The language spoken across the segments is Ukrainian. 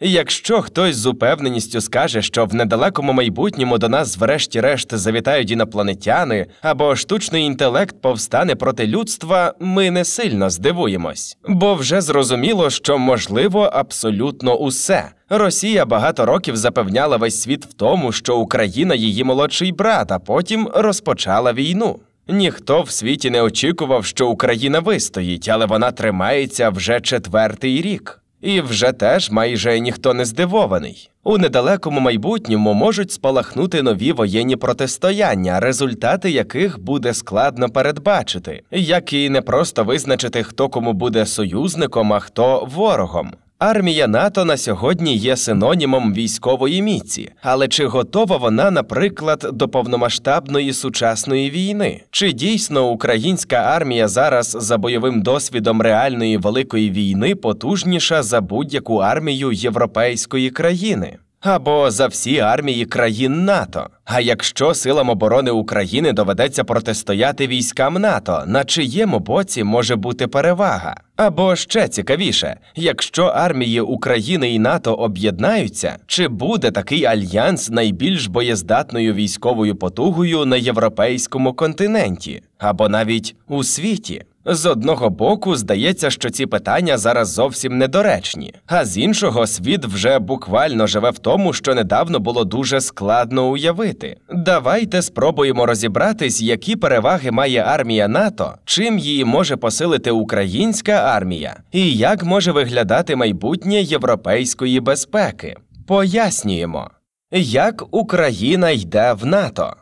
Якщо хтось з упевненістю скаже, що в недалекому майбутньому до нас врешті-решт завітають інопланетяни, або штучний інтелект повстане проти людства, ми не сильно здивуємось. Бо вже зрозуміло, що можливо абсолютно усе. Росія багато років запевняла весь світ в тому, що Україна її молодший брат, а потім розпочала війну. Ніхто в світі не очікував, що Україна вистоїть, але вона тримається вже 4-й рік. І вже теж майже ніхто не здивований. У недалекому майбутньому можуть спалахнути нові воєнні протистояння, результати яких буде складно передбачити, як і не просто визначити, хто кому буде союзником, а хто ворогом. Армія НАТО на сьогодні є синонімом військової міці, але чи готова вона, наприклад, до повномасштабної сучасної війни? Чи дійсно українська армія зараз за бойовим досвідом реальної великої війни потужніша за будь-яку армію європейської країни? Або за всі армії країн НАТО? А якщо силам оборони України доведеться протистояти військам НАТО, на чиєму боці може бути перевага? Або ще цікавіше, якщо армії України і НАТО об'єднаються, чи буде такий альянс найбільш боєздатною військовою потугою на європейському континенті? Або навіть у світі? З одного боку, здається, що ці питання зараз зовсім недоречні, а з іншого, світ вже буквально живе в тому, що недавно було дуже складно уявити. Давайте спробуємо розібратись, які переваги має армія НАТО, чим її може посилити українська армія, і як може виглядати майбутнє європейської безпеки. Пояснюємо. Як Україна йде в НАТО?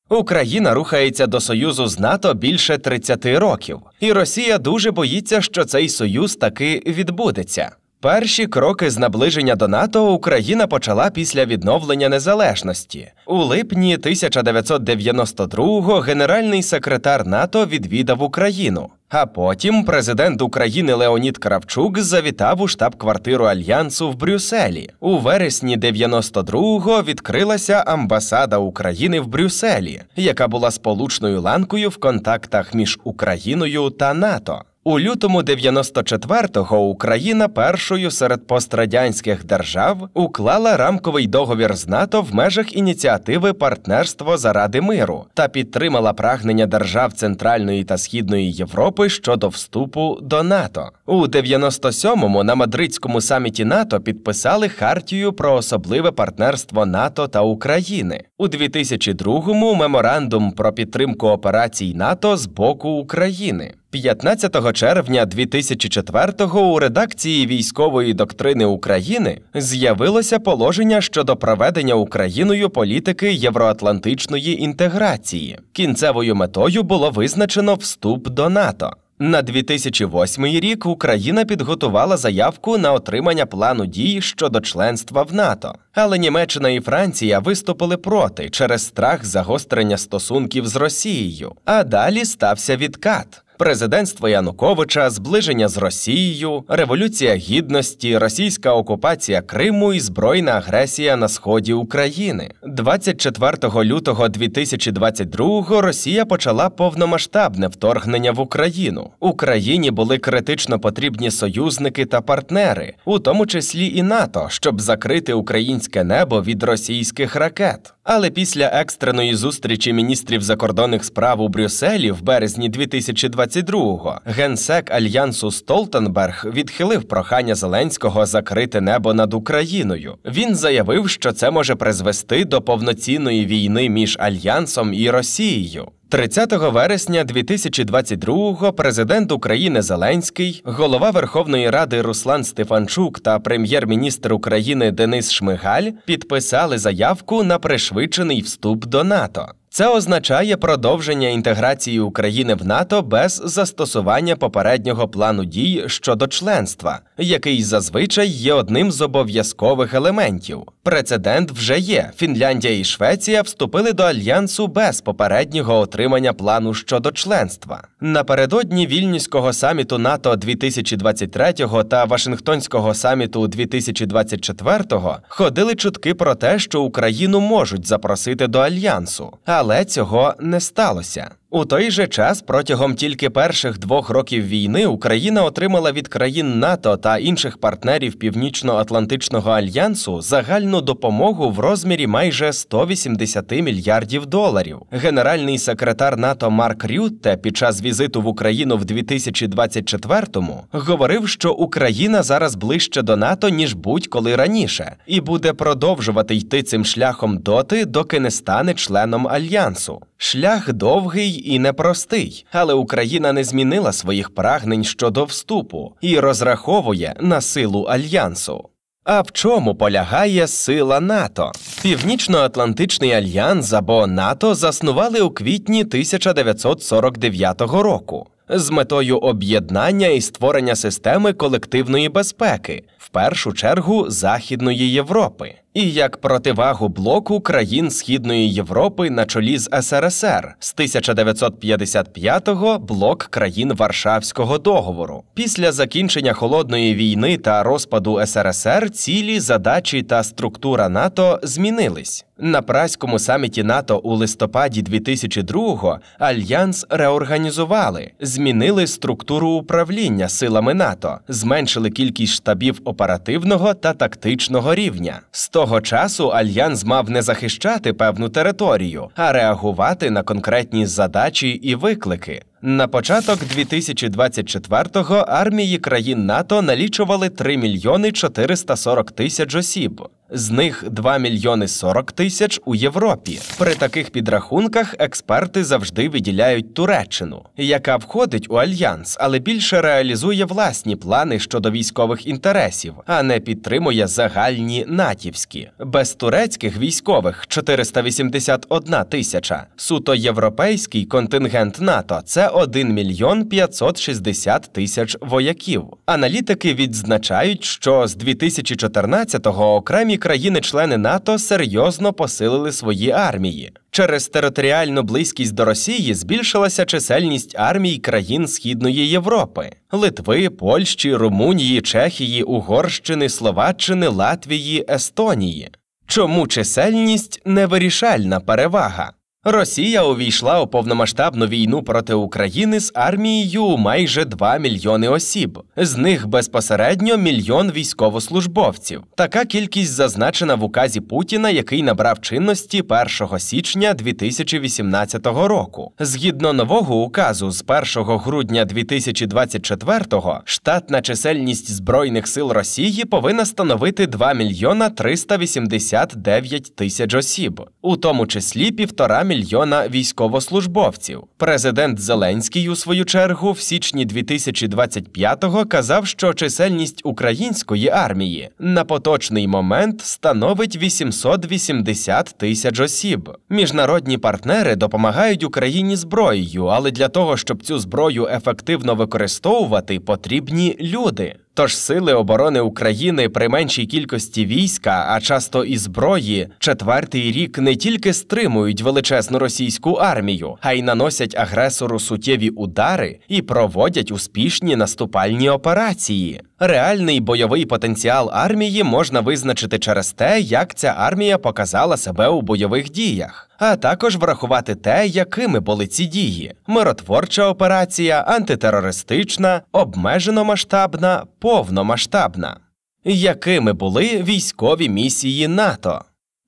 Україна рухається до союзу з НАТО більше 30 років, і Росія дуже боїться, що цей союз таки відбудеться. Перші кроки з наближення до НАТО Україна почала після відновлення незалежності. У липні 1992-го генеральний секретар НАТО відвідав Україну, а потім президент України Леонід Кравчук завітав у штаб-квартиру Альянсу в Брюсселі. У вересні 92-го відкрилася амбасада України в Брюсселі, яка була сполучною ланкою в контактах між Україною та НАТО. У лютому 94-го Україна першою серед пострадянських держав уклала рамковий договір з НАТО в межах ініціативи «Партнерство заради миру» та підтримала прагнення держав Центральної та Східної Європи щодо вступу до НАТО. У 97-му на Мадридському саміті НАТО підписали Хартію про особливе партнерство НАТО та України. У 2002-му меморандум про підтримку операцій НАТО з боку України. 15 червня 2004-го у редакції військової доктрини України з'явилося положення щодо проведення Україною політики євроатлантичної інтеграції. Кінцевою метою було визначено вступ до НАТО. На 2008 рік Україна підготувала заявку на отримання плану дій щодо членства в НАТО. Але Німеччина і Франція виступили проти через страх загострення стосунків з Росією. А далі стався відкат. Президентство Януковича, зближення з Росією, Революція Гідності, російська окупація Криму і збройна агресія на сході України. 24 лютого 2022-го Росія почала повномасштабне вторгнення в Україну. Україні були критично потрібні союзники та партнери, у тому числі і НАТО, щоб закрити українське небо від російських ракет. Але після екстреної зустрічі міністрів закордонних справ у Брюсселі в березні 2022-го генсек Альянсу Столтенберг відхилив прохання Зеленського закрити небо над Україною. Він заявив, що це може призвести до повноцінної війни між Альянсом і Росією. 30 вересня 2022-го президент України Зеленський, голова Верховної Ради Руслан Стефанчук та прем'єр-міністр України Денис Шмигаль підписали заявку на пришвидшений вступ до НАТО. Це означає продовження інтеграції України в НАТО без застосування попереднього плану дій щодо членства, який зазвичай є одним з обов'язкових елементів. Прецедент вже є. Фінляндія і Швеція вступили до Альянсу без попереднього отримання плану щодо членства. Напередодні Вільнюського саміту НАТО 2023 та Вашингтонського саміту 2024 ходили чутки про те, що Україну можуть запросити до Альянсу. Але цього не сталося. У той же час протягом тільки перших 2 років війни Україна отримала від країн НАТО та інших партнерів Північно-Атлантичного альянсу загальну допомогу в розмірі майже 180 мільярдів доларів. Генеральний секретар НАТО Марк Рютте під час візиту в Україну в 2024-му говорив, що Україна зараз ближче до НАТО, ніж будь-коли раніше, і буде продовжувати йти цим шляхом доти, доки не стане членом альянсу. Шлях довгий і непростий, але Україна не змінила своїх прагнень щодо вступу і розраховує на силу альянсу. А в чому полягає сила НАТО? Північно-Атлантичний альянс або НАТО заснували у квітні 1949 року з метою об'єднання і створення системи колективної безпеки, в першу чергу Західної Європи, і як противагу блоку країн Східної Європи на чолі з СРСР, з 1955-го блок країн Варшавського договору. Після закінчення Холодної війни та розпаду СРСР цілі, задачі та структура НАТО змінились. На Празькому саміті НАТО у листопаді 2002-го Альянс реорганізували, змінили структуру управління силами НАТО, зменшили кількість штабів оперативного та тактичного рівня. З того часу Альянс мав не захищати певну територію, а реагувати на конкретні задачі і виклики. На початок 2024-го армії країн НАТО налічували 3 мільйони 440 тисяч осіб. З них 2 мільйони 40 тисяч у Європі. При таких підрахунках експерти завжди виділяють Туреччину, яка входить у Альянс, але більше реалізує власні плани щодо військових інтересів, а не підтримує загальні натівські. Без турецьких військових 481 тисяча. Суто європейський контингент НАТО – це 1 мільйон 560 тисяч вояків. Аналітики відзначають, що з 2014-го окремі країни-члени НАТО серйозно посилили свої армії. Через територіальну близькість до Росії збільшилася чисельність армій країн Східної Європи – Литви, Польщі, Румунії, Чехії, Угорщини, Словаччини, Латвії, Естонії. Чому чисельність – невирішальна перевага? Росія увійшла у повномасштабну війну проти України з армією у майже 2 мільйони осіб. З них безпосередньо 1 мільйон військовослужбовців. Така кількість зазначена в указі Путіна, який набрав чинності 1 січня 2018 року. Згідно нового указу, з 1 грудня 2024-го штатна чисельність Збройних сил Росії повинна становити 2 мільйона 389 тисяч осіб, у тому числі 1,5 мільйона військовослужбовців. Президент Зеленський, у свою чергу, в січні 2025-го казав, що чисельність української армії на поточний момент становить 880 тисяч осіб. Міжнародні партнери допомагають Україні зброєю, але для того, щоб цю зброю ефективно використовувати, потрібні люди. Тож Сили оборони України при меншій кількості війська, а часто і зброї, 4-й рік не тільки стримують величезну російську армію, а й наносять агресору суттєві удари і проводять успішні наступальні операції. Реальний бойовий потенціал армії можна визначити через те, як ця армія показала себе у бойових діях, а також врахувати те, якими були ці дії – миротворча операція, антитерористична, обмежено-масштабна, повномасштабна. Якими були військові місії НАТО?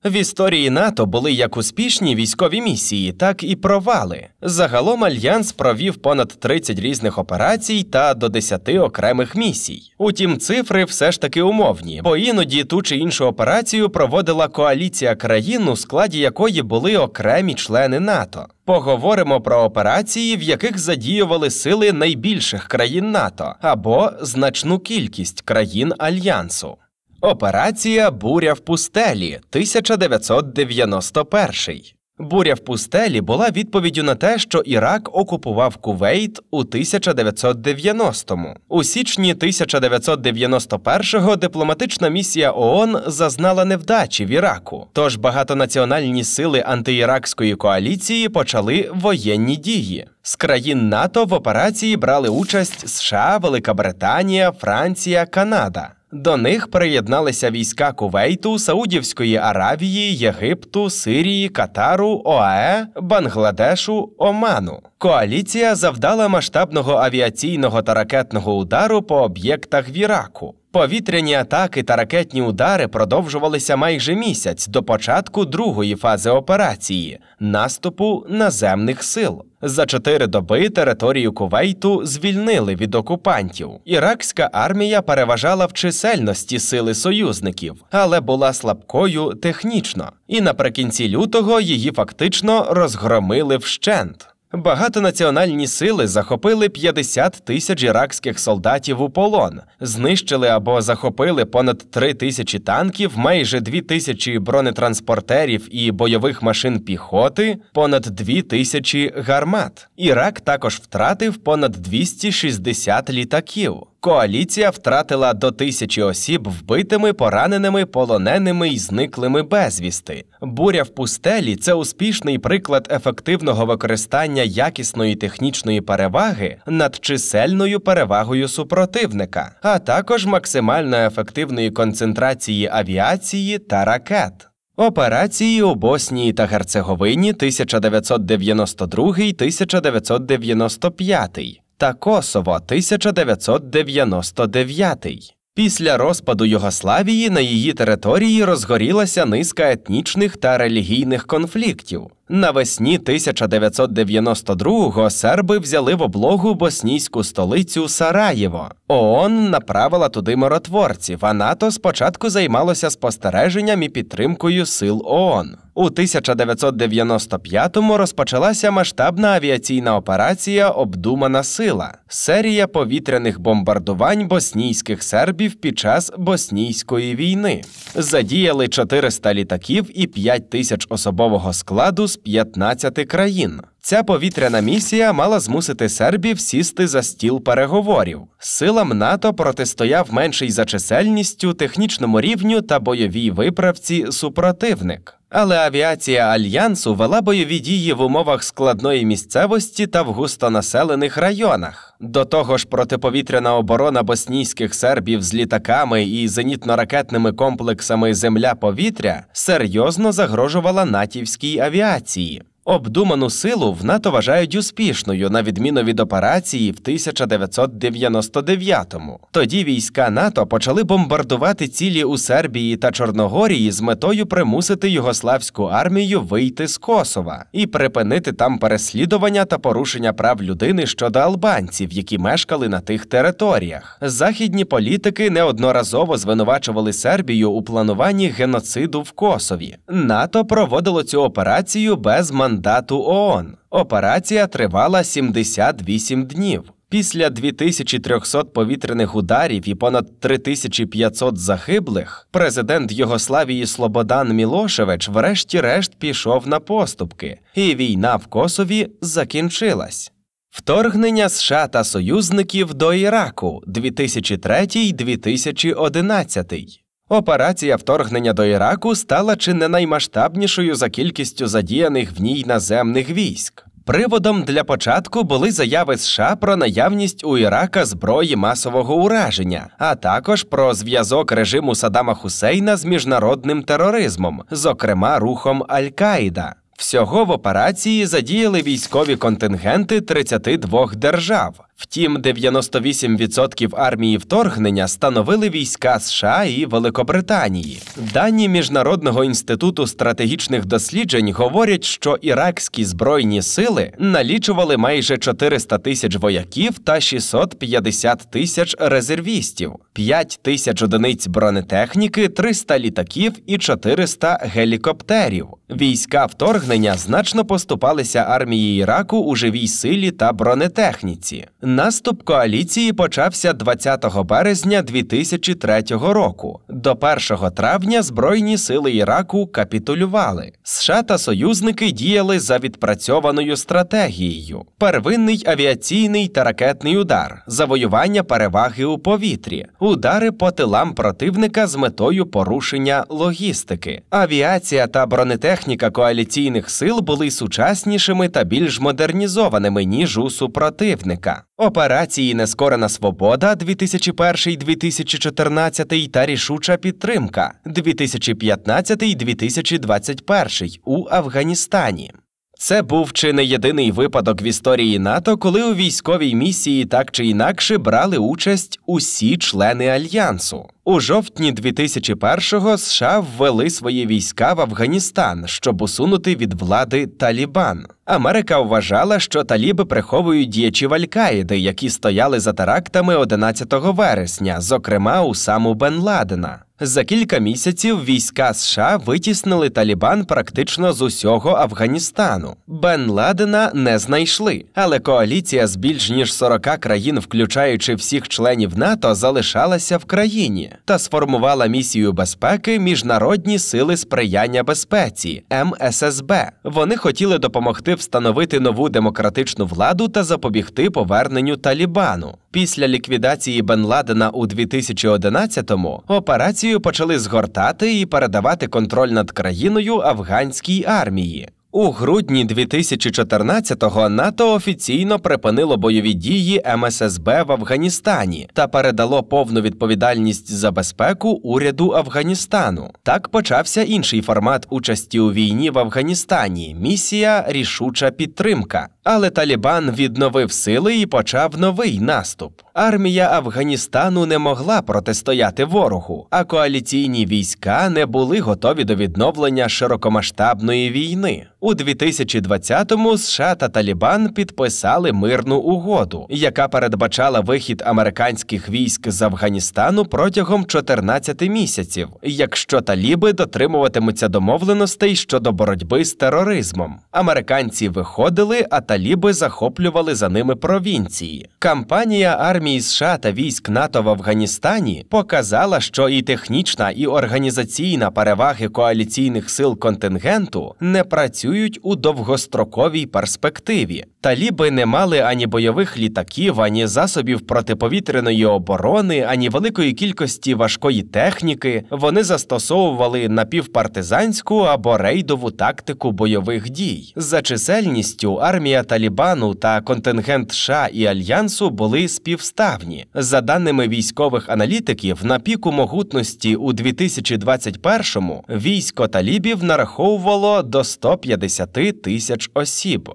В історії НАТО були як успішні військові місії, так і провали. Загалом Альянс провів понад 30 різних операцій та до 10 окремих місій. Утім, цифри все ж таки умовні, бо іноді ту чи іншу операцію проводила коаліція країн, у складі якої були окремі члени НАТО. Поговоримо про операції, в яких задіювали сили найбільших країн НАТО або значну кількість країн Альянсу. Операція «Буря в пустелі» 1991. «Буря в пустелі» була відповіддю на те, що Ірак окупував Кувейт у 1990-му. У січні 1991-го дипломатична місія ООН зазнала невдачі в Іраку, тож багатонаціональні сили антиіракської коаліції почали воєнні дії. З країн НАТО в операції брали участь США, Велика Британія, Франція, Канада. До них приєдналися війська Кувейту, Саудівської Аравії, Єгипту, Сирії, Катару, ОАЕ, Бангладешу, Оману. Коаліція завдала масштабного авіаційного та ракетного удару по об'єктах в Іраку. Повітряні атаки та ракетні удари продовжувалися майже місяць до початку другої фази операції – наступу наземних сил. За 4 доби територію Кувейту звільнили від окупантів. Іракська армія переважала в чисельності сили союзників, але була слабкою технічно. І наприкінці лютого її фактично розгромили вщент. Багатонаціональні сили захопили 50 тисяч іракських солдатів у полон, знищили або захопили понад 3 тисячі танків, майже 2 тисячі бронетранспортерів і бойових машин піхоти, понад 2 тисячі гармат. Ірак також втратив понад 260 літаків. Коаліція втратила до 1000 осіб вбитими, пораненими, полоненими і зниклими безвісти. Буря в пустелі – це успішний приклад ефективного використання якісної технічної переваги над чисельною перевагою супротивника, а також максимально ефективної концентрації авіації та ракет. Операції у Боснії та Герцеговині 1992-1995 та Косово 1999. Після розпаду Югославії на її території розгорілася низка етнічних та релігійних конфліктів. Навесні 1992-го серби взяли в облогу боснійську столицю Сараєво. ООН направила туди миротворців, а НАТО спочатку займалося спостереженням і підтримкою сил ООН. У 1995-му розпочалася масштабна авіаційна операція «Обдумана сила» – серія повітряних бомбардувань боснійських сербів під час боснійської війни. Задіяли 400 літаків і 5000 особового складу з 15 країн. Ця повітряна місія мала змусити сербів сісти за стіл переговорів. Силам НАТО протистояв менший за чисельністю, технічному рівню та бойовій виправці супротивник. Але авіація Альянсу вела бойові дії в умовах складної місцевості та в густонаселених районах. До того ж, протиповітряна оборона боснійських сербів з літаками і зенітно-ракетними комплексами «Земля-повітря» серйозно загрожувала натівській авіації. Обдуману силу в НАТО вважають успішною, на відміну від операції в 1999-му. Тоді війська НАТО почали бомбардувати цілі у Сербії та Чорногорії з метою примусити югославську армію вийти з Косова і припинити там переслідування та порушення прав людини щодо албанців, які мешкали на тих територіях. Західні політики неодноразово звинувачували Сербію у плануванні геноциду в Косові. НАТО проводило цю операцію без мандату ООН. Операція тривала 78 днів. Після 2300 повітряних ударів і понад 3500 загиблих, президент Югославії Слободан Мілошевич врешті-решт пішов на поступки, і війна в Косові закінчилась. Вторгнення США та союзників до Іраку 2003-2011. Операція вторгнення до Іраку стала чи не наймасштабнішою за кількістю задіяних в ній наземних військ. Приводом для початку були заяви США про наявність у Ірака зброї масового ураження, а також про зв'язок режиму Саддама Хусейна з міжнародним тероризмом, зокрема рухом Аль-Каїда. Всього в операції задіяли військові контингенти 32 держав. Втім, 98% армії вторгнення становили війська США і Великобританії. Дані Міжнародного інституту стратегічних досліджень говорять, що іракські збройні сили налічували майже 400 тисяч вояків та 650 тисяч резервістів, 5 тисяч одиниць бронетехніки, 300 літаків і 400 гелікоптерів. Війська вторгнення значно поступалися армії Іраку у живій силі та бронетехніці. Наступ коаліції почався 20 березня 2003 року. До 1 травня Збройні сили Іраку капітулювали. США та союзники діяли за відпрацьованою стратегією. Первинний авіаційний та ракетний удар, завоювання переваги у повітрі, удари по тилам противника з метою порушення логістики. Авіація та бронетехніка коаліційних сил були сучаснішими та більш модернізованими, ніж у супротивника. Операції «Нескорена свобода» 2001-2014 та «Рішуча підтримка» 2015-2021 у Афганістані. Це був чи не єдиний випадок в історії НАТО, коли у військовій місії так чи інакше брали участь усі члени Альянсу. У жовтні 2001-го США ввели свої війська в Афганістан, щоб усунути від влади Талібан. Америка вважала, що таліби приховують діячів Аль-Каїди, які стояли за терактами 11 вересня, зокрема Усаму Бен Ладена. За кілька місяців війська США витіснили Талібан практично з усього Афганістану. Бен Ладена не знайшли, але коаліція з більш ніж 40 країн, включаючи всіх членів НАТО, залишалася в країні та сформувала місію безпеки Міжнародні сили сприяння безпеці – МССБ. Вони хотіли допомогти встановити нову демократичну владу та запобігти поверненню Талібану. Після ліквідації Бен Ладена у 2011-му операцію почали згортати і передавати контроль над країною афганській армії. У грудні 2014-го НАТО офіційно припинило бойові дії МССБ в Афганістані та передало повну відповідальність за безпеку уряду Афганістану. Так почався інший формат участі у війні в Афганістані – місія «Рішуча підтримка». Але Талібан відновив сили і почав новий наступ. Армія Афганістану не могла протистояти ворогу, а коаліційні війська не були готові до відновлення широкомасштабної війни. У 2020-му США та Талібан підписали мирну угоду, яка передбачала вихід американських військ з Афганістану протягом 14 місяців, якщо таліби дотримуватимуться домовленостей щодо боротьби з тероризмом. Американці виходили, а таліби захоплювали за ними провінції. Кампанія армії США та військ НАТО в Афганістані показала, що і технічна, і організаційна переваги коаліційних сил контингенту не працюють у довгостроковій перспективі. Таліби не мали ані бойових літаків, ані засобів протиповітряної оборони, ані великої кількості важкої техніки. Вони застосовували напівпартизанську або рейдову тактику бойових дій. За чисельністю армія Талібану та контингент США і Альянсу були співставні. За даними військових аналітиків, на піку могутності у 2021-му військо талібів нараховувало до 150 тисяч осіб.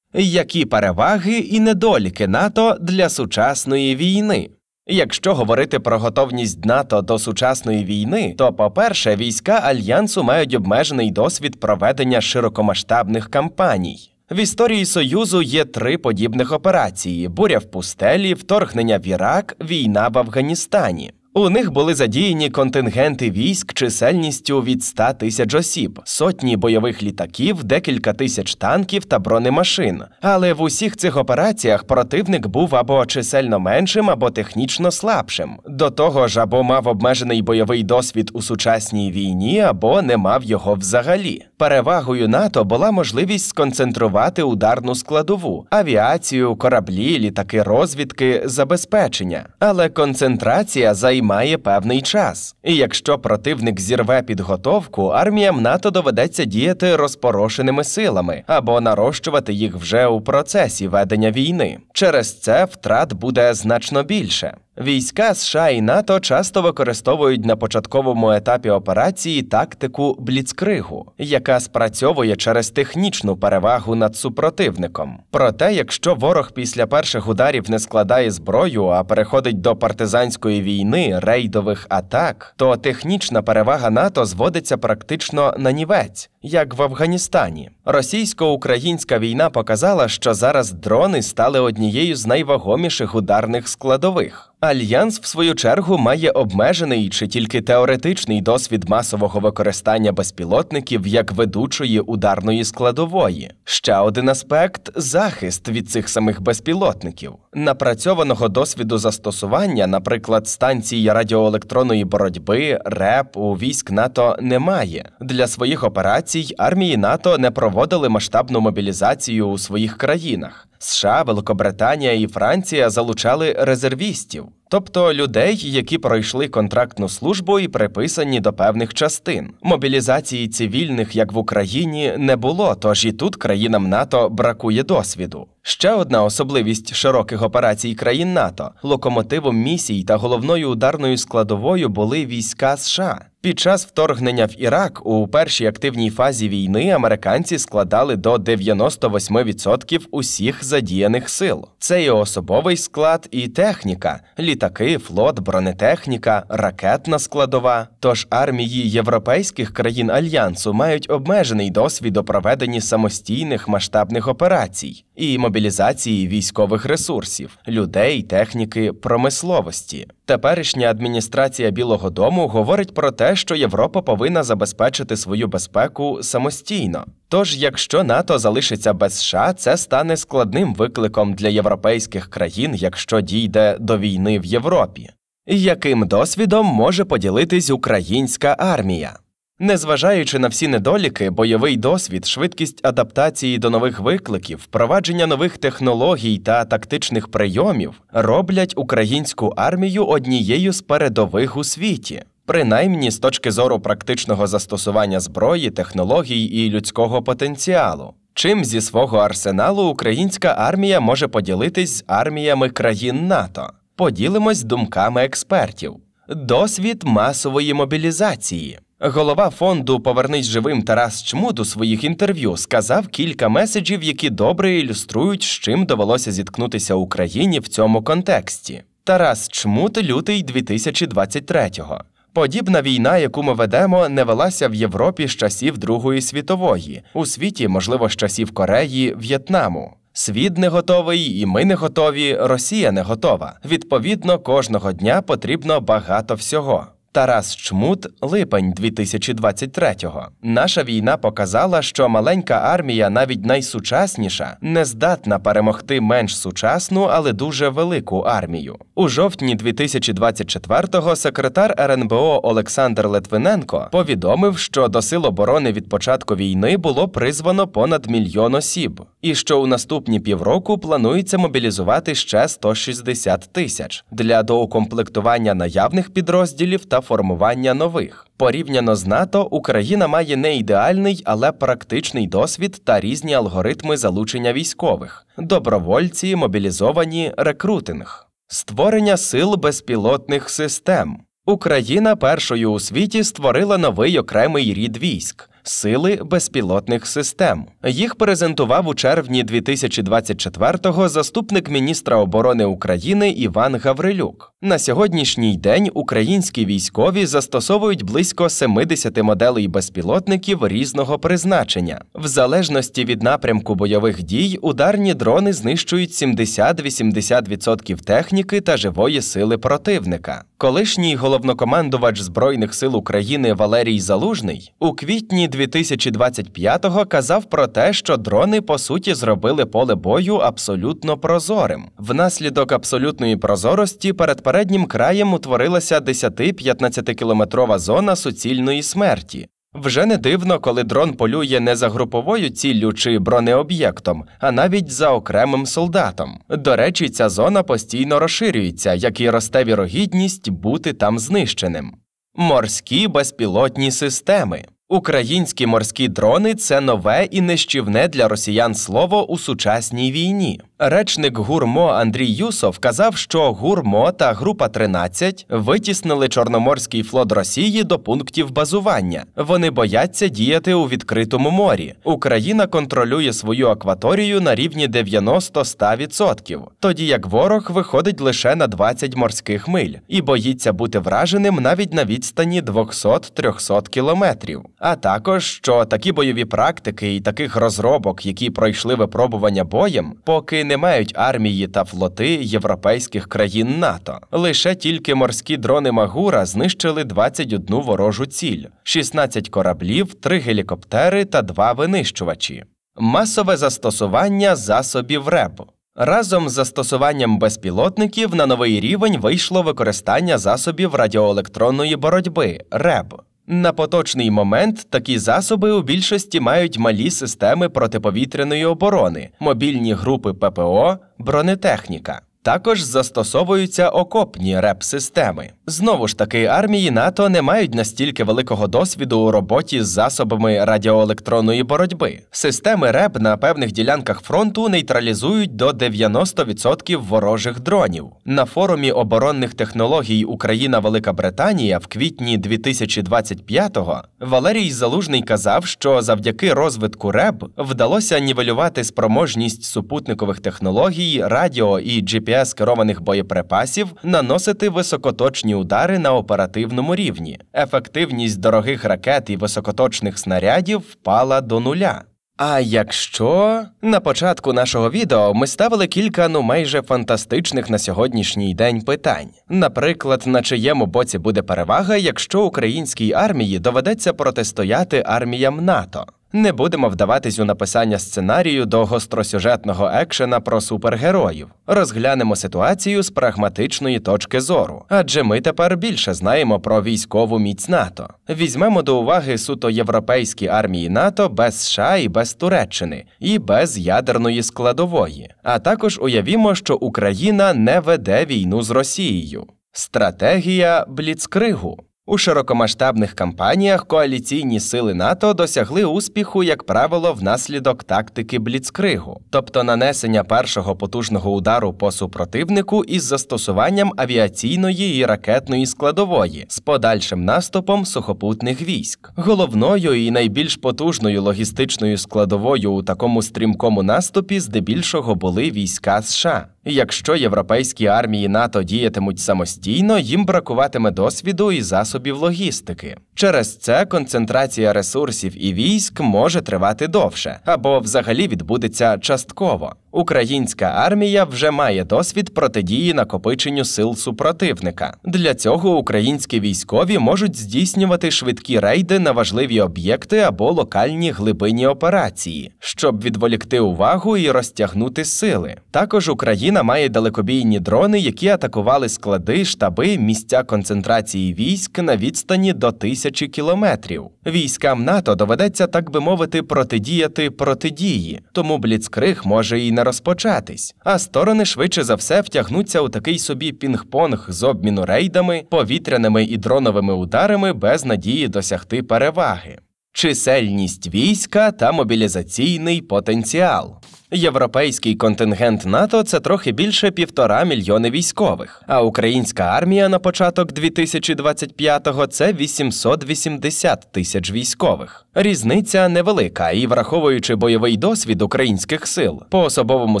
Які переваги і недоліки НАТО для сучасної війни? Якщо говорити про готовність НАТО до сучасної війни, то, по-перше, війська Альянсу мають обмежений досвід проведення широкомасштабних кампаній. В історії Союзу є 3 подібних операції – буря в пустелі, вторгнення в Ірак, війна в Афганістані. У них були задіяні контингенти військ чисельністю від 100 тисяч осіб, сотні бойових літаків, декілька тисяч танків та бронемашин. Але в усіх цих операціях противник був або чисельно меншим, або технічно слабшим. До того ж, або мав обмежений бойовий досвід у сучасній війні, або не мав його взагалі. Перевагою НАТО була можливість сконцентрувати ударну складову – авіацію, кораблі, літаки розвідки, забезпечення. Але концентрація займає певний час. І якщо противник зірве підготовку, арміям НАТО доведеться діяти розпорошеними силами або нарощувати їх вже у процесі ведення війни. Через це втрат буде значно більше. Війська США і НАТО часто використовують на початковому етапі операції тактику бліцкригу, яка спрацьовує через технічну перевагу над супротивником. Проте, якщо ворог після перших ударів не складає зброю, а переходить до партизанської війни, рейдових атак, то технічна перевага НАТО зводиться практично нанівець, як в Афганістані. Російсько-українська війна показала, що зараз дрони стали однією з найвагоміших ударних складових. Альянс, в свою чергу, має обмежений чи тільки теоретичний досвід масового використання безпілотників як ведучої ударної складової. Ще один аспект – захист від цих самих безпілотників. Напрацьованого досвіду застосування, наприклад, станцій радіоелектронної боротьби, РЕП, у військ НАТО немає. Для своїх операцій армії НАТО не проводили масштабну мобілізацію у своїх країнах. США, Великобританія і Франція залучали резервістів. тобто людей, які пройшли контрактну службу і приписані до певних частин. Мобілізації цивільних, як в Україні, не було, тож і тут країнам НАТО бракує досвіду. Ще одна особливість широких операцій країн НАТО – локомотивом місій та головною ударною складовою були війська США. Під час вторгнення в Ірак у першій активній фазі війни американці складали до 98% усіх задіяних сил. Це і особовий склад, і техніка – літаки, флот, бронетехніка, ракетна складова. Тож армії європейських країн Альянсу мають обмежений досвід у проведенні самостійних масштабних операцій і мобілізації військових ресурсів – людей, техніки, промисловості. Теперішня адміністрація Білого дому говорить про те, що Європа повинна забезпечити свою безпеку самостійно. Тож, якщо НАТО залишиться без США, це стане складним викликом для європейських країн, якщо дійде до війни в Європі. Яким досвідом може поділитись українська армія? Незважаючи на всі недоліки, бойовий досвід, швидкість адаптації до нових викликів, впровадження нових технологій та тактичних прийомів роблять українську армію однією з передових у світі. Принаймні з точки зору практичного застосування зброї, технологій і людського потенціалу. Чим зі свого арсеналу українська армія може поділитись з арміями країн НАТО? Поділимось думками експертів. Досвід масової мобілізації. Голова фонду «Повернись живим» Тарас Чмут у своїх інтерв'ю сказав кілька меседжів, які добре ілюструють, з чим довелося зіткнутися Україні в цьому контексті. Тарас Чмут, лютий 2023-го. Подібна війна, яку ми ведемо, не велася в Європі з часів Другої світової, у світі, можливо, з часів Кореї, В'єтнаму. Світ не готовий, і ми не готові, Росія не готова. Відповідно, кожного дня потрібно багато всього. Тарас Чмут, липень 2023-го. Наша війна показала, що маленька армія, навіть найсучасніша, не здатна перемогти менш сучасну, але дуже велику армію. У жовтні 2024-го секретар РНБО Олександр Литвиненко повідомив, що до Сил оборони від початку війни було призвано понад 1 мільйон осіб, і що у наступні півроку планується мобілізувати ще 160 тисяч для доукомплектування наявних підрозділів та формування нових. Порівняно з НАТО, Україна має не ідеальний, але практичний досвід та різні алгоритми залучення військових – добровольці, мобілізовані, рекрутинг. Створення сил безпілотних систем. Україна першою у світі створила новий окремий рід військ – Сили безпілотних систем. Їх презентував у червні 2024-го заступник міністра оборони України Іван Гаврилюк. На сьогоднішній день українські військові застосовують близько 70 моделей безпілотників різного призначення. В залежності від напрямку бойових дій, ударні дрони знищують 70-80% техніки та живої сили противника. Колишній головнокомандувач Збройних сил України Валерій Залужний у квітні 2025-го казав про те, що дрони, по суті, зробили поле бою абсолютно прозорим. Внаслідок абсолютної прозорості перед переднім краєм утворилася 10-15-кілометрова зона суцільної смерті. Вже не дивно, коли дрон полює не за груповою ціллю чи бронеоб'єктом, а навіть за окремим солдатом. До речі, ця зона постійно розширюється, як і росте вірогідність бути там знищеним. Морські безпілотні системи. Українські морські дрони – це нове і нищівне для росіян слово у сучасній війні. Речник ГУР-МО Андрій Юсов казав, що ГУР-МО та Група-13 витіснили Чорноморський флот Росії до пунктів базування. Вони бояться діяти у відкритому морі. Україна контролює свою акваторію на рівні 90-100%, тоді як ворог виходить лише на 20 морських миль і боїться бути враженим навіть на відстані 200-300 кілометрів. А також, що такі бойові практики і таких розробок, які пройшли випробування боєм, поки не мають армії та флоти європейських країн НАТО. Лише тільки морські дрони Магура знищили 21 ворожу ціль, 16 кораблів, 3 гелікоптери та 2 винищувачі. Масове застосування засобів РЕБ. Разом з застосуванням безпілотників на новий рівень вийшло використання засобів радіоелектронної боротьби – РЕБ. На поточний момент такі засоби у більшості мають малі системи протиповітряної оборони, мобільні групи ППО, бронетехніка. Також застосовуються окопні РЕП-системи. Знову ж таки, армії НАТО не мають настільки великого досвіду у роботі з засобами радіоелектронної боротьби. Системи РЕП на певних ділянках фронту нейтралізують до 90% ворожих дронів. На форумі оборонних технологій Україна-Велика Британія в квітні 2025-го Валерій Залужний казав, що завдяки розвитку РЕП вдалося нівелювати спроможність супутникових технологій, радіо і GPS-керованих боєприпасів наносити високоточні удари на оперативному рівні. Ефективність дорогих ракет і високоточних снарядів впала до нуля. А якщо... На початку нашого відео ми ставили кілька, майже фантастичних на сьогоднішній день питань. Наприклад, на чиєму боці буде перевага, якщо українській армії доведеться протистояти арміям НАТО? Не будемо вдаватись у написання сценарію до гостросюжетного екшена про супергероїв. Розглянемо ситуацію з прагматичної точки зору, адже ми тепер більше знаємо про військову міць НАТО. Візьмемо до уваги суто європейські армії НАТО без США і без Туреччини, і без ядерної складової. А також уявімо, що Україна не веде війну з Росією. Стратегія Бліцкригу. У широкомасштабних кампаніях коаліційні сили НАТО досягли успіху, як правило, внаслідок тактики Бліцкригу, тобто нанесення першого потужного удару по супротивнику із застосуванням авіаційної і ракетної складової, з подальшим наступом сухопутних військ. Головною і найбільш потужною логістичною складовою у такому стрімкому наступі здебільшого були війська США. Якщо європейські армії НАТО діятимуть самостійно, їм бракуватиме досвіду і засобів логістики. Через це концентрація ресурсів і військ може тривати довше, або взагалі відбудеться частково. Українська армія вже має досвід протидії накопиченню сил супротивника. Для цього українські військові можуть здійснювати швидкі рейди на важливі об'єкти або локальні глибинні операції, щоб відволікти увагу і розтягнути сили. Також Україна має далекобійні дрони, які атакували склади, штаби, місця концентрації військ на відстані до 1000 кілометрів. Військам НАТО доведеться, так би мовити, протидіяти протидії, тому Бліцкриг може і не розпочатись, а сторони швидше за все втягнуться у такий собі пінг-понг з обміну рейдами, повітряними і дроновими ударами без надії досягти переваги. Чисельність війська та мобілізаційний потенціал. Європейський контингент НАТО – це трохи більше 1,5 мільйони військових, а українська армія на початок 2025-го – це 880 тисяч військових. Різниця невелика, і враховуючи бойовий досвід українських сил, по особовому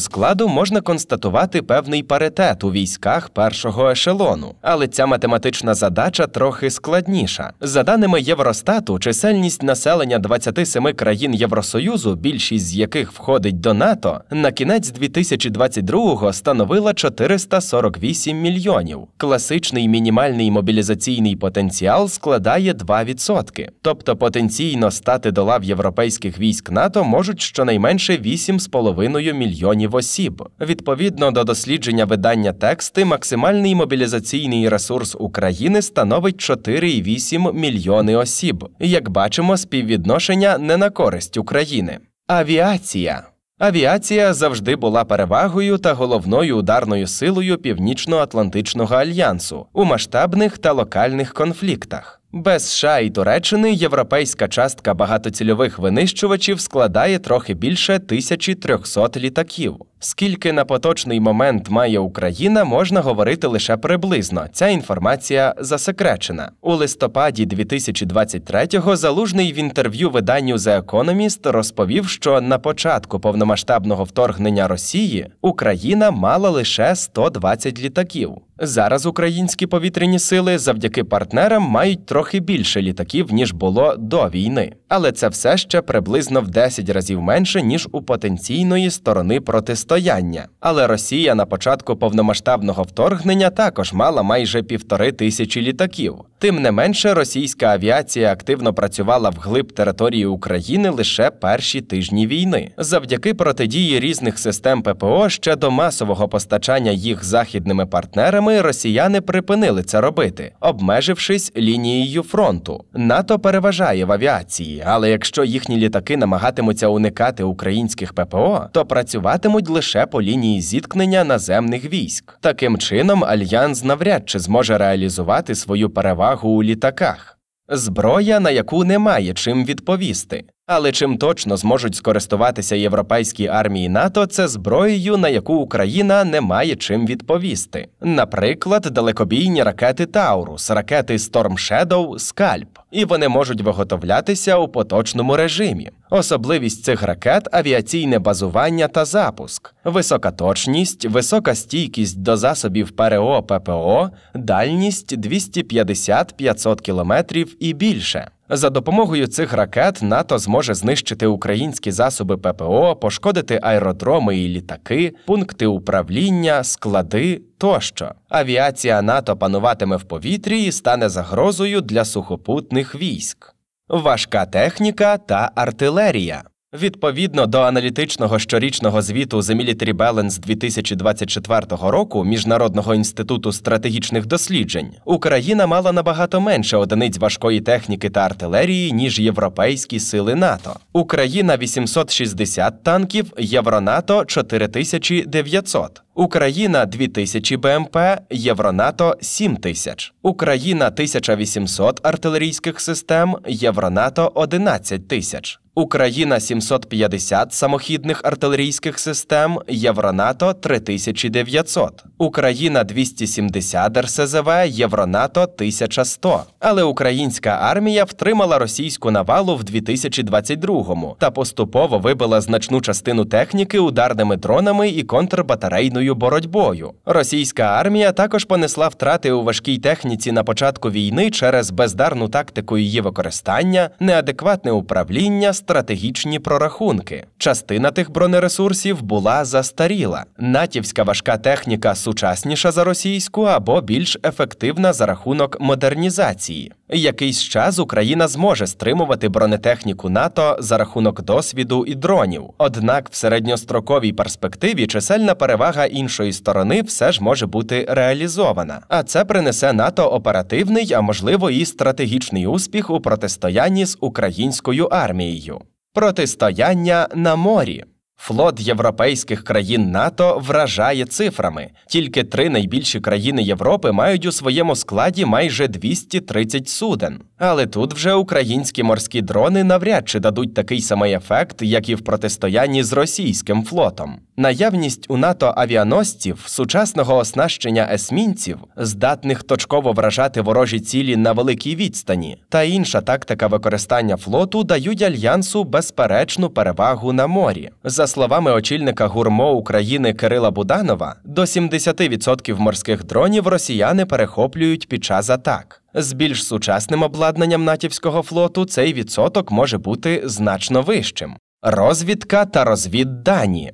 складу можна констатувати певний паритет у військах першого ешелону. Але ця математична задача трохи складніша. За даними Євростату, чисельність населення 27 країн Євросоюзу, більшість з яких входить до НАТО, на кінець 2022-го становила 448 мільйонів. Класичний мінімальний мобілізаційний потенціал складає 2%. Тобто потенційно стати до лав європейських військ НАТО можуть щонайменше 8,5 мільйонів осіб. Відповідно до дослідження видання «Тексти», максимальний мобілізаційний ресурс України становить 4,8 мільйони осіб. Як бачимо, співвідношення не на користь України. Авіація. Авіація завжди була перевагою та головною ударною силою Північно-Атлантичного альянсу у масштабних та локальних конфліктах. Без США і Туреччини європейська частка багатоцільових винищувачів складає трохи більше 1300 літаків. Скільки на поточний момент має Україна, можна говорити лише приблизно. Ця інформація засекречена. У листопаді 2023-го Залужний в інтерв'ю виданню The Economist розповів, що на початку повномасштабного вторгнення Росії Україна мала лише 120 літаків. Зараз українські повітряні сили завдяки партнерам мають трохи більше літаків, ніж було до війни. Але це все ще приблизно в 10 разів менше, ніж у потенційної сторони протистояння. Але Росія на початку повномасштабного вторгнення також мала майже 1500 літаків. Тим не менше, російська авіація активно працювала вглиб території України лише перші тижні війни. Завдяки протидії різних систем ППО ще до масового постачання їх західними партнерами зусиллями росіяни припинили це робити, обмежившись лінією фронту. НАТО переважає в авіації, але якщо їхні літаки намагатимуться уникати українських ППО, то працюватимуть лише по лінії зіткнення наземних військ. Таким чином, Альянс навряд чи зможе реалізувати свою перевагу у літаках. Зброя, на яку немає чим відповісти. Але чим точно зможуть скористуватися європейські армії НАТО, це зброєю, на яку Україна не має чим відповісти. Наприклад, далекобійні ракети «Таурус», ракети «Storm Shadow», «Скальп». І вони можуть виготовлятися у поточному режимі. Особливість цих ракет – авіаційне базування та запуск, висока точність, висока стійкість до засобів ПРО, ППО, дальність 250-500 кілометрів і більше. За допомогою цих ракет НАТО зможе знищити українські засоби ППО, пошкодити аеродроми і літаки, пункти управління, склади тощо. Авіація НАТО пануватиме в повітрі і стане загрозою для сухопутних військ. Важка техніка та артилерія. Відповідно до аналітичного щорічного звіту The Military Balance 2024 року Міжнародного інституту стратегічних досліджень, Україна мала набагато менше одиниць важкої техніки та артилерії, ніж європейські сили НАТО. Україна – 860 танків, Євронато – 4900. Україна – 2000 БМП, Євронато – 7000. Україна – 1800 артилерійських систем, Євронато – 11000. Україна – 750 самохідних артилерійських систем, Євронато – 3900. Україна – 270 РСЗВ, Євронато – 1100. Але українська армія втримала російську навалу в 2022-му та поступово вибила значну частину техніки ударними дронами і контрбатарейною боротьбою. Російська армія також понесла втрати у важкій техніці на початку війни через бездарну тактику її використання, неадекватне управління, стратегічні прорахунки. Частина тих бронересурсів була застаріла. Натівська важка техніка сучасніша за російську або більш ефективна за рахунок модернізації. Якийсь час Україна зможе стримувати бронетехніку НАТО за рахунок досвіду і дронів. Однак в середньостроковій перспективі чисельна перевага іншої сторони все ж може бути реалізована. А це принесе НАТО оперативний, а можливо і стратегічний успіх у протистоянні з українською армією. Протистояння на морі. Флот європейських країн НАТО вражає цифрами. Тільки 3 найбільші країни Європи мають у своєму складі майже 230 суден. Але тут вже українські морські дрони навряд чи дадуть такий самий ефект, як і в протистоянні з російським флотом. Наявність у НАТО авіаносців, сучасного оснащення есмінців, здатних точково вражати ворожі цілі на великій відстані, та інша тактика використання флоту дають Альянсу безперечну перевагу на морі. За словами очільника ГУРМО України Кирила Буданова, до 70% морських дронів росіяни перехоплюють під час атак. З більш сучасним обладнанням натівського флоту цей відсоток може бути значно вищим. Розвідка та розвіддані.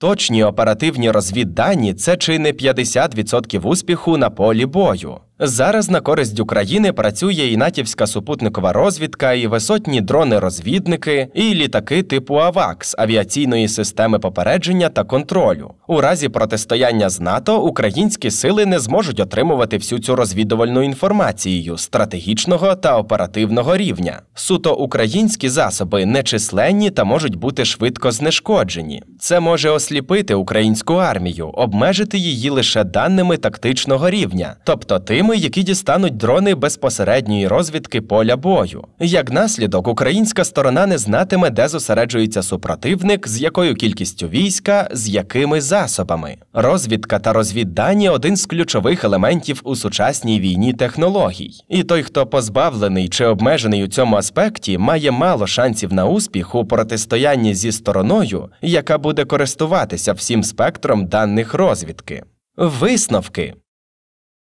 Точні оперативні розвіддані – це чи не 50% успіху на полі бою. Зараз на користь України працює і натівська супутникова розвідка, і висотні дрони-розвідники, і літаки типу «Авакс» авіаційної системи попередження та контролю. У разі протистояння з НАТО українські сили не зможуть отримувати всю цю розвідувальну інформацію стратегічного та оперативного рівня. Суто українські засоби нечисленні та можуть бути швидко знешкоджені. Це може осліпити українську армію, обмежити її лише даними тактичного рівня, тобто тим, які дістануть дрони безпосередньої розвідки поля бою. Як наслідок, українська сторона не знатиме, де зосереджується супротивник, з якою кількістю війська, з якими засобами. Розвідка та розвіддані – один з ключових елементів у сучасній війні технологій. І той, хто позбавлений чи обмежений у цьому аспекті, має мало шансів на успіх у протистоянні зі стороною, яка буде користуватися всім спектром даних розвідки. Висновки.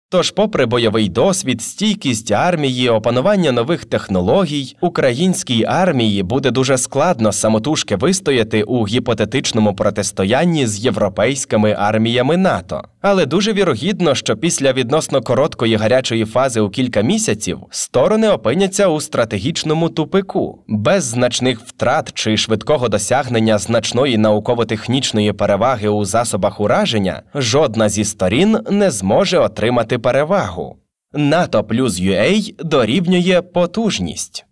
Тож, попри бойовий досвід, стійкість армії, опанування нових технологій, українській армії буде дуже складно самотужки вистояти у гіпотетичному протистоянні з європейськими арміями НАТО. Але дуже вірогідно, що після відносно короткої гарячої фази у кілька місяців сторони опиняться у стратегічному тупику. Без значних втрат чи швидкого досягнення значної науково-технічної переваги у засобах ураження, жодна зі сторін не зможе отримати перевагу. НАТО плюс UA дорівнює потужність.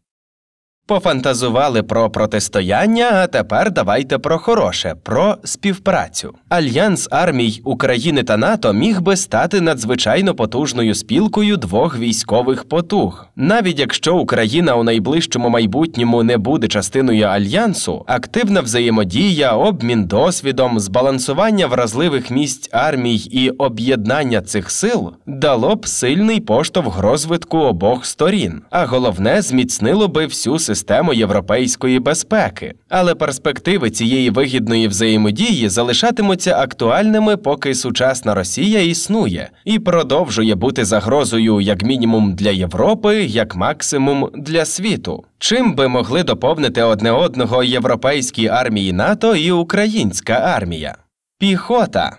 Пофантазували про протистояння, а тепер давайте про хороше, про співпрацю. Альянс армій України та НАТО міг би стати надзвичайно потужною спілкою двох військових потуг. Навіть якщо Україна у найближчому майбутньому не буде частиною Альянсу, активна взаємодія, обмін досвідом, збалансування вразливих місць армій і об'єднання цих сил дало б сильний поштовх розвитку обох сторін, а головне, зміцнило би всю систему європейської безпеки. Але перспективи цієї вигідної взаємодії залишатимуться актуальними, поки сучасна Росія існує і продовжує бути загрозою як мінімум для Європи, як максимум для світу. Чим би могли доповнити одне одного європейські армії НАТО і українська армія? Піхота.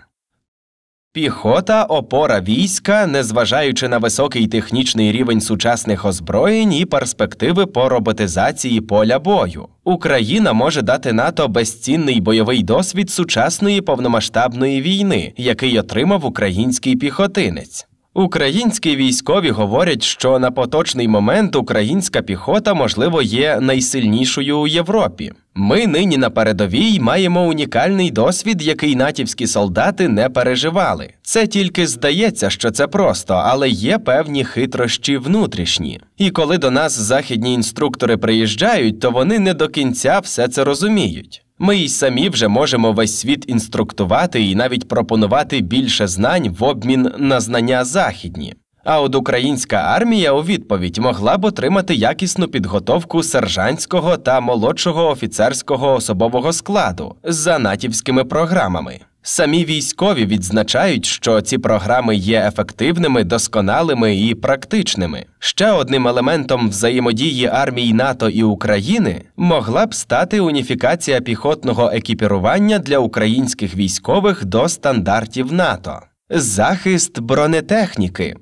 Піхота – опора війська, незважаючи на високий технічний рівень сучасних озброєнь і перспективи по роботизації поля бою. Україна може дати НАТО безцінний бойовий досвід сучасної повномасштабної війни, який отримав український піхотинець. Українські військові говорять, що на поточний момент українська піхота, можливо, є найсильнішою у Європі. Ми нині на передовій маємо унікальний досвід, який натівські солдати не переживали. Це тільки здається, що це просто, але є певні хитрощі внутрішні. І коли до нас західні інструктори приїжджають, то вони не до кінця все це розуміють. Ми й самі вже можемо весь світ інструктувати і навіть пропонувати більше знань в обмін на знання західні. А от українська армія у відповідь могла б отримати якісну підготовку сержантського та молодшого офіцерського особового складу за натівськими програмами. Самі військові відзначають, що ці програми є ефективними, досконалими і практичними. Ще одним елементом взаємодії армій НАТО і України могла б стати уніфікація піхотного екіпірування для українських військових до стандартів НАТО. Захист бронетехніки.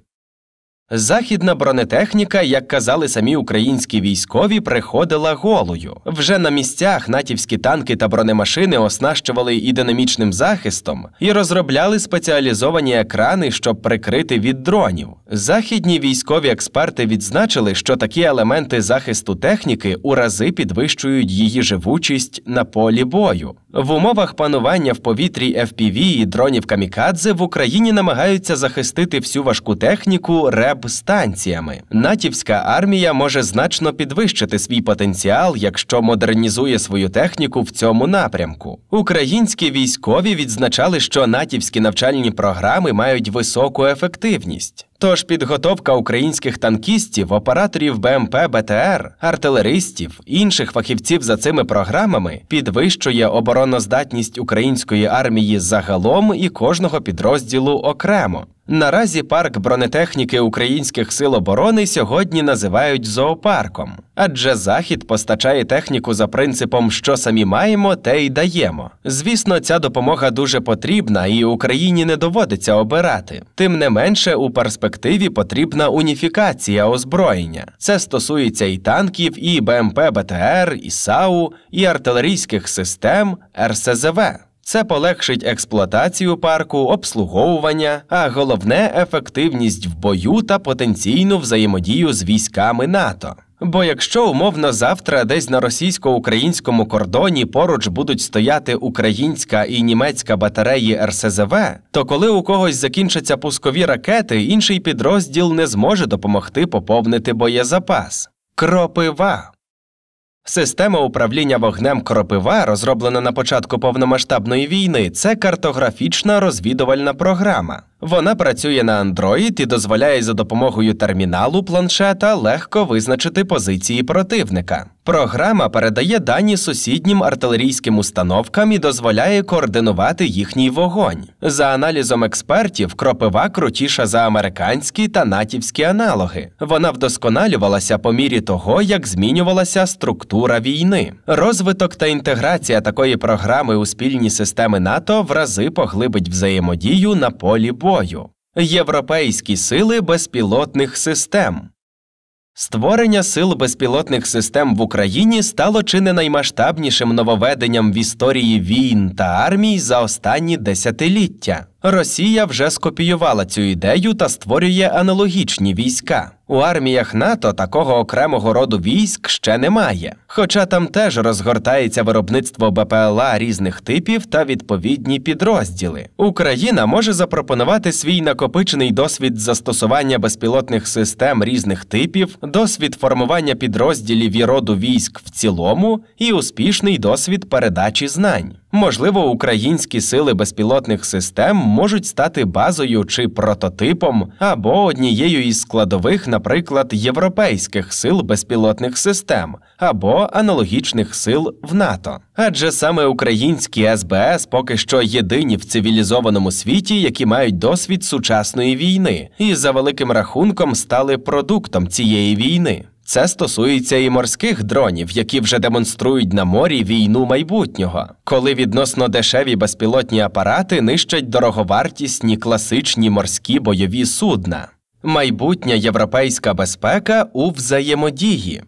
Західна бронетехніка, як казали самі українські військові, приходила голою. Вже на місцях натівські танки та бронемашини оснащували і динамічним захистом, і розробляли спеціалізовані екрани, щоб прикрити від дронів. Західні військові експерти відзначили, що такі елементи захисту техніки у рази підвищують її живучість на полі бою. В умовах панування в повітрі FPV і дронів камікадзе в Україні намагаються захистити всю важку техніку РЕБ-станціями. Натівська армія може значно підвищити свій потенціал, якщо модернізує свою техніку в цьому напрямку. Українські військові відзначали, що натівські навчальні програми мають високу ефективність. Тож підготовка українських танкістів, операторів БМП, БТР, артилеристів, інших фахівців за цими програмами підвищує обороноздатність української армії загалом і кожного підрозділу окремо. Наразі парк бронетехніки українських сил оборони сьогодні називають зоопарком. Адже Захід постачає техніку за принципом «що самі маємо, те й даємо». Звісно, ця допомога дуже потрібна і Україні не доводиться обирати. Тим не менше, у перспективі потрібна уніфікація озброєння. Це стосується і танків, і БМП, БТР, і САУ, і артилерійських систем, РСЗВ. Це полегшить експлуатацію парку, обслуговування, а головне – ефективність в бою та потенційну взаємодію з військами НАТО. Бо якщо умовно завтра десь на російсько-українському кордоні поруч будуть стояти українська і німецька батареї РСЗВ, то коли у когось закінчаться пускові ракети, інший підрозділ не зможе допомогти поповнити боєзапас. Кропива. Система управління вогнем «Кропива», розроблена на початку повномасштабної війни, це картографічна розвідувальна програма. Вона працює на Android і дозволяє за допомогою терміналу планшета легко визначити позиції противника. Програма передає дані сусіднім артилерійським установкам і дозволяє координувати їхній вогонь. За аналізом експертів, Кропива крутіша за американські та натівські аналоги. Вона вдосконалювалася по мірі того, як змінювалася структура війни. Розвиток та інтеграція такої програми у спільні системи НАТО в рази поглибить взаємодію на полі бою. Європейські сили безпілотних систем. Створення сил безпілотних систем в Україні стало чи не наймасштабнішим нововведенням в історії війн та армій за останні десятиліття. Росія вже скопіювала цю ідею та створює аналогічні війська. У арміях НАТО такого окремого роду військ ще немає, хоча там теж розгортається виробництво БПЛА різних типів та відповідні підрозділи. Україна може запропонувати свій накопичений досвід застосування безпілотних систем різних типів, досвід формування підрозділів і роду військ в цілому і успішний досвід передачі знань. Можливо, українські сили безпілотних систем можуть стати базою чи прототипом або однією із складових, наприклад, європейських сил безпілотних систем або аналогічних сил в НАТО. Адже саме українські СБС поки що єдині в цивілізованому світі, які мають досвід сучасної війни і за великим рахунком стали продуктом цієї війни. Це стосується і морських дронів, які вже демонструють на морі війну майбутнього, коли відносно дешеві безпілотні апарати нищать дороговартісні класичні морські бойові судна. Майбутня європейська безпека у взаємодії.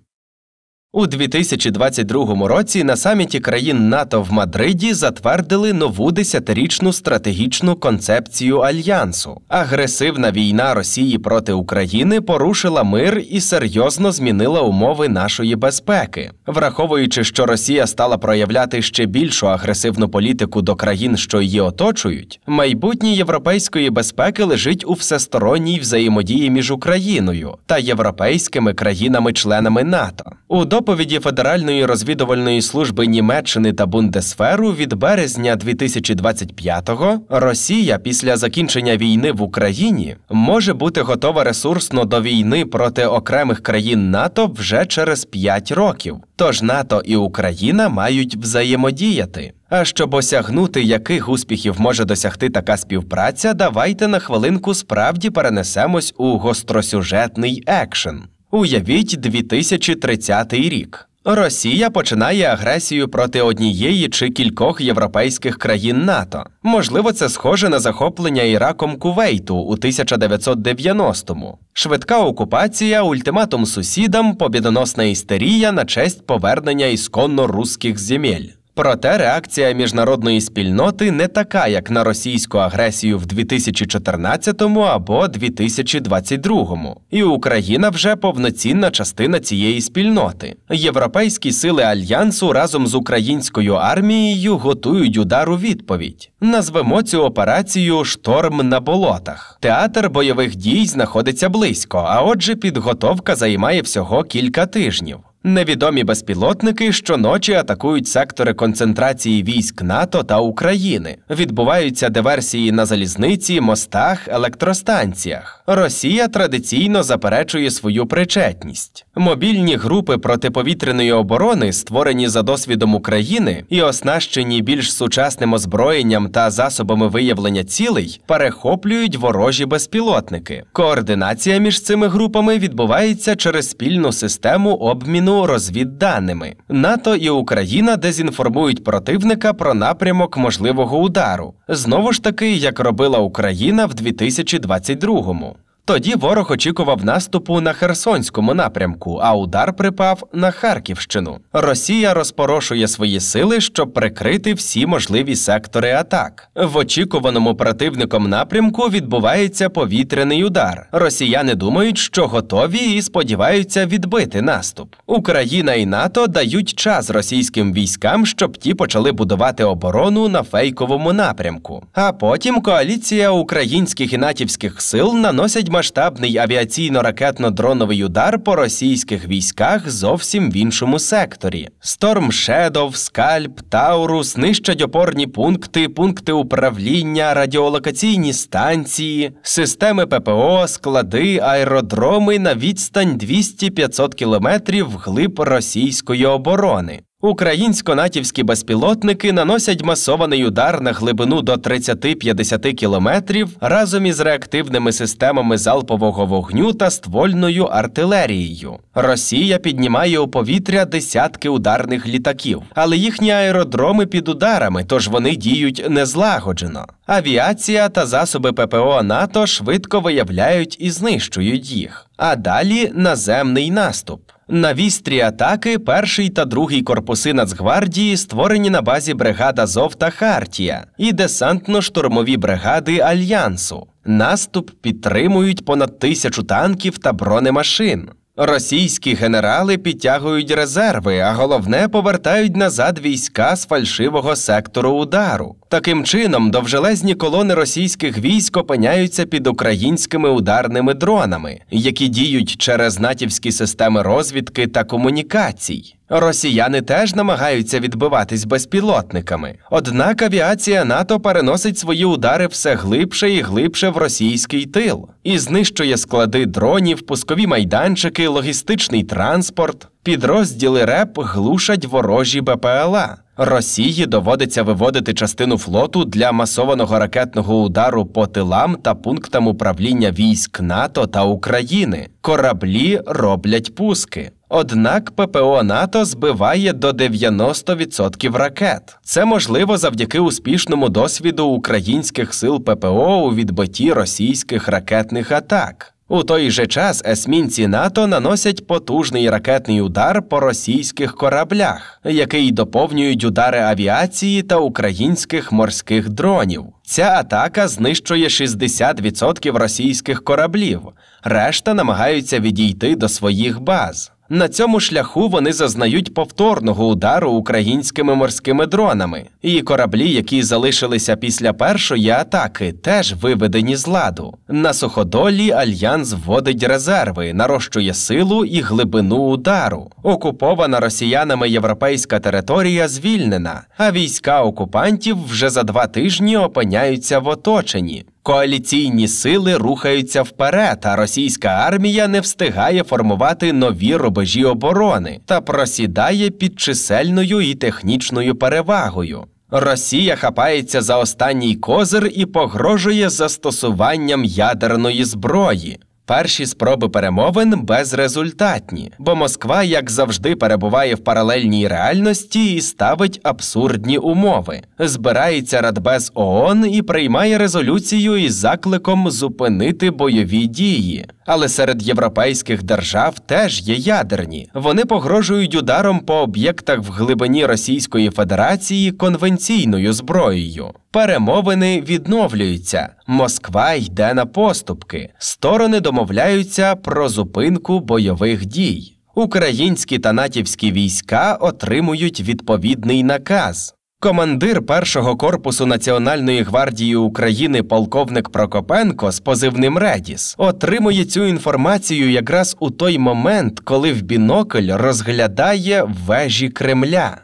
У 2022 році на саміті країн НАТО в Мадриді затвердили нову 10-річну стратегічну концепцію Альянсу. Агресивна війна Росії проти України порушила мир і серйозно змінила умови нашої безпеки. Враховуючи, що Росія стала проявляти ще більшу агресивну політику до країн, що її оточують, майбутнє європейської безпеки лежить у всесторонній взаємодії між Україною та європейськими країнами-членами НАТО. У доповіді Федеральної розвідувальної служби Німеччини та Бундесверу від березня 2025-го Росія після закінчення війни в Україні може бути готова ресурсно до війни проти окремих країн НАТО вже через 5 років. Тож НАТО і Україна мають взаємодіяти. А щоб осягнути, яких успіхів може досягти така співпраця, давайте на хвилинку справді перенесемось у гостросюжетний екшен. Уявіть 2030 рік. Росія починає агресію проти однієї чи кількох європейських країн НАТО. Можливо, це схоже на захоплення Іраком Кувейту у 1990-му. Швидка окупація, ультиматум сусідам, побєдоносна істерія на честь повернення ісконно руських земель. Проте реакція міжнародної спільноти не така, як на російську агресію в 2014 або 2022. І Україна вже повноцінна частина цієї спільноти. Європейські сили Альянсу разом з українською армією готують удар у відповідь. Назвемо цю операцію «Шторм на болотах». Театр бойових дій знаходиться близько, а отже підготовка займає всього кілька тижнів. Невідомі безпілотники щоночі атакують сектори концентрації військ НАТО та України. Відбуваються диверсії на залізниці, мостах, електростанціях. Росія традиційно заперечує свою причетність. Мобільні групи протиповітряної оборони, створені за досвідом України і оснащені більш сучасним озброєнням та засобами виявлення цілей, перехоплюють ворожі безпілотники. Координація між цими групами відбувається через спільну систему обміну розвідданими. НАТО і Україна дезінформують противника про напрямок можливого удару. Знову ж таки, як робила Україна в 2022-му. Тоді ворог очікував наступу на Херсонському напрямку, а удар припав на Харківщину. Росія розпорошує свої сили, щоб прикрити всі можливі сектори атак. В очікуваному противником напрямку відбувається повітряний удар. Росіяни думають, що готові і сподіваються відбити наступ. Україна і НАТО дають час російським військам, щоб ті почали будувати оборону на фейковому напрямку. А потім коаліція українських і натівських сил наносять масштабний авіаційно-ракетно-дроновий удар по російських військах зовсім в іншому секторі. Storm Shadow, Скальп, Таурус нищать опорні пункти, пункти управління, радіолокаційні станції, системи ППО, склади, аеродроми на відстань 200-500 кілометрів вглиб російської оборони. Українсько-натівські безпілотники наносять масований удар на глибину до 30-50 кілометрів разом із реактивними системами залпового вогню та ствольною артилерією. Росія піднімає у повітря десятки ударних літаків, але їхні аеродроми під ударами, тож вони діють незлагоджено. Авіація та засоби ППО НАТО швидко виявляють і знищують їх. А далі наземний наступ. На вістрі атаки перший та другий корпуси Нацгвардії створені на базі бригад Азов та Хартія і десантно-штурмові бригади Альянсу. Наступ підтримують понад 1000 танків та бронемашин. Російські генерали підтягують резерви, а головне – повертають назад війська з фальшивого сектору удару. Таким чином, довжелезні колони російських військ опиняються під українськими ударними дронами, які діють через натівські системи розвідки та комунікацій. Росіяни теж намагаються відбиватись безпілотниками. Однак авіація НАТО переносить свої удари все глибше і глибше в російський тил і знищує склади дронів, пускові майданчики, логістичний транспорт. Підрозділи РЕП глушать ворожі БПЛА. Росії доводиться виводити частину флоту для масованого ракетного удару по тилам та пунктам управління військ НАТО та України. Кораблі роблять пуски. Однак ППО НАТО збиває до 90% ракет. Це можливо завдяки успішному досвіду українських сил ППО у відбитті російських ракетних атак. У той же час есмінці НАТО наносять потужний ракетний удар по російських кораблях, який доповнюють удари авіації та українських морських дронів. Ця атака знищує 60% російських кораблів, решта намагаються відійти до своїх баз. На цьому шляху вони зазнають повторного удару українськими морськими дронами. І кораблі, які залишилися після першої атаки, теж виведені з ладу. На суходолі Альянс вводить резерви, нарощує силу і глибину удару. Окупована росіянами європейська територія звільнена, а війська окупантів вже за 2 тижні опиняються в оточенні. Коаліційні сили рухаються вперед, а російська армія не встигає формувати нові рубежі оборони та просідає під чисельною і технічною перевагою. Росія хапається за останній козир і погрожує застосуванням ядерної зброї. Перші спроби перемовин безрезультатні, бо Москва, як завжди, перебуває в паралельній реальності і ставить абсурдні умови. Збирається Радбез ООН і приймає резолюцію із закликом зупинити бойові дії. Але серед європейських держав теж є ядерні. Вони погрожують ударом по об'єктах в глибині Російської Федерації конвенційною зброєю. Перемовини відновлюються. Москва йде на поступки. Сторони домовляються про зупинку бойових дій. Українські та натівські війська отримують відповідний наказ. Командир першого корпусу Національної гвардії України полковник Прокопенко з позивним «Редіс» отримує цю інформацію якраз у той момент, коли в бінокль розглядає вежі Кремля.